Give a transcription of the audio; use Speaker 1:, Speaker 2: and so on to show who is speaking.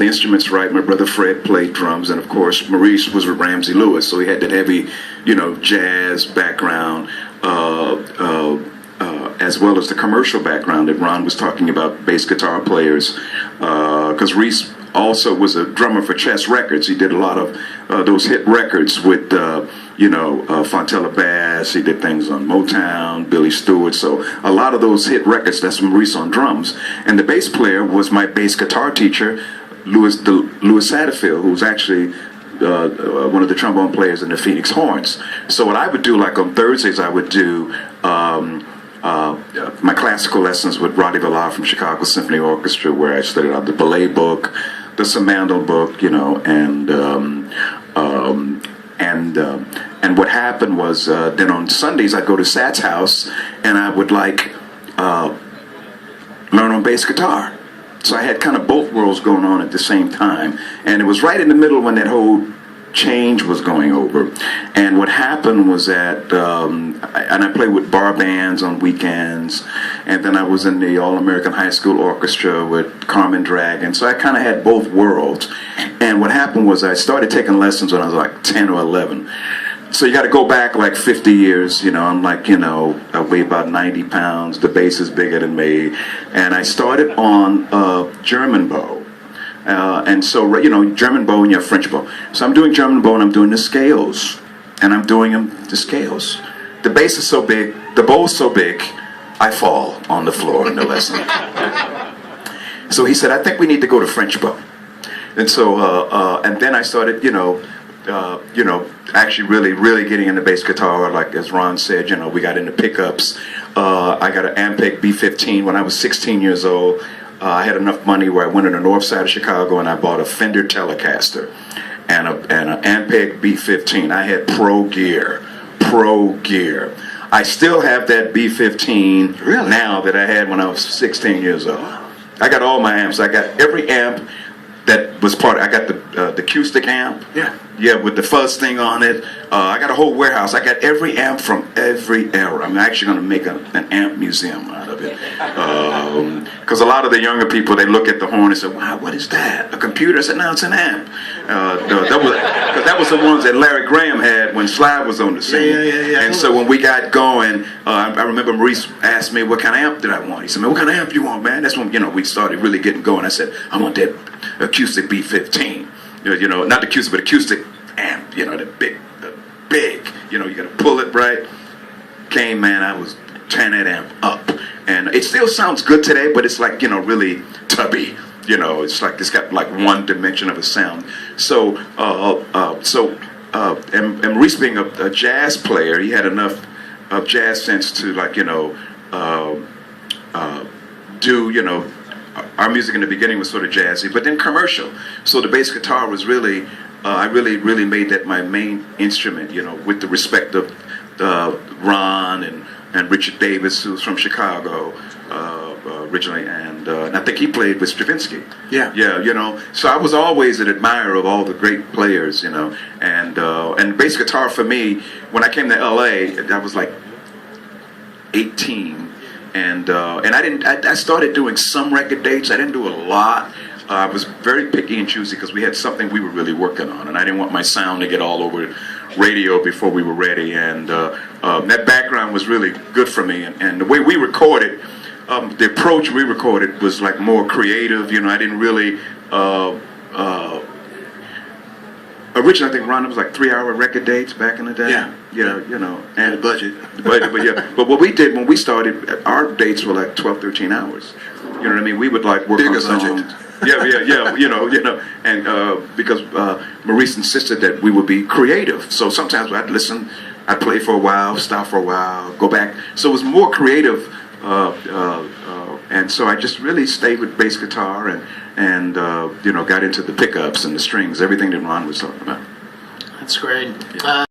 Speaker 1: the instruments right. My brother Fred played drums, and of course Maurice was with Ramsey Lewis, so he had that heavy, jazz background, as well as the commercial background that Ron was talking about, bass guitar players, because Reese also was a drummer for Chess Records. He did a lot of those hit records with, Fontella Bass. He did things on Motown, Billy Stewart. So a lot of those hit records, that's Maurice on drums. And the bass player was my bass guitar teacher, Louis Satterfield, who was actually one of the trombone players in the Phoenix Horns. So what I would do, like on Thursdays, I would do my classical lessons with Roddy Villar from Chicago Symphony Orchestra, where I studied out the ballet book, the Samandel book, and what happened was then on Sundays I'd go to Sat's house and I would learn on bass guitar. So I had kind of both worlds going on at the same time, and it was right in the middle when that whole change was going over. And what happened was that I played with bar bands on weekends, and then I was in the All-American High School Orchestra with Carmen Dragon, so I kind of had both worlds. And what happened was I started taking lessons when I was like 10 or 11. So you got to go back like 50 years, I'm like, I weigh about 90 pounds, the bass is bigger than me, and I started on German bow. And so, German bow and you have French bow. So I'm doing German bow and I'm doing the scales. And I'm doing the scales. The bass is so big, the bow is so big, I fall on the floor in the lesson. So he said, I think we need to go to French bow. And so, and then I started, actually really getting into bass guitar. Like as Ron said, we got into pickups. I got an Ampeg B15 when I was 16 years old. I had enough money where I went to the north side of Chicago and I bought a Fender Telecaster and an Ampeg B15. I had pro gear. I still have that B15 now that I had when I was 16 years old. I got all my amps. I got every amp that was I got the acoustic amp. Yeah, with the fuzz thing on it. I got a whole warehouse. I got every amp from every era. I'm actually going to make an amp museum out of it. Because a lot of the younger people, they look at the horn and say, wow, what is that? A computer? I said, no, it's an amp. That was the ones that Larry Graham had when Sly was on the scene. Yeah. And so when we got going, I remember Maurice asked me what kind of amp did I want. He said, man, what kind of amp you want, man? That's when, we started really getting going. I said, I want that acoustic B15. Not the acoustic, but acoustic amp, the big, you got to pull it right. Came, man, I was tearing that amp up. And it still sounds good today, but it's like, really tubby. It's like it's got like one dimension of a sound. So, and Maurice being a jazz player, he had enough of jazz sense to like, do, our music in the beginning was sort of jazzy, but then commercial. So the bass guitar was really, I really made that my main instrument, with the respect of Ron and Richard Davis, who's from Chicago originally, and I think he played with Stravinsky. Yeah, so I was always an admirer of all the great players, and bass guitar for me, when I came to LA, I was like 18. And I started doing some record dates. I didn't do a lot. I was very picky and choosy because we had something we were really working on, and I didn't want my sound to get all over radio before we were ready. And that background was really good for me. And the way we recorded, the approach we recorded was like more creative. I didn't really. Originally, I think Ron, it was like 3-hour record dates back in the day.
Speaker 2: Yeah,
Speaker 1: and
Speaker 2: the budget.
Speaker 1: But what we did when we started, our dates were like 12, 13 hours. You know what I mean? We would like work
Speaker 2: Bigger
Speaker 1: on songs. Yeah. And because Maurice insisted that we would be creative. So sometimes I'd listen, I'd play for a while, stop for a while, go back. So it was more creative. And so I just really stayed with bass guitar and got into the pickups and the strings, everything that Ron was talking about.
Speaker 3: That's great.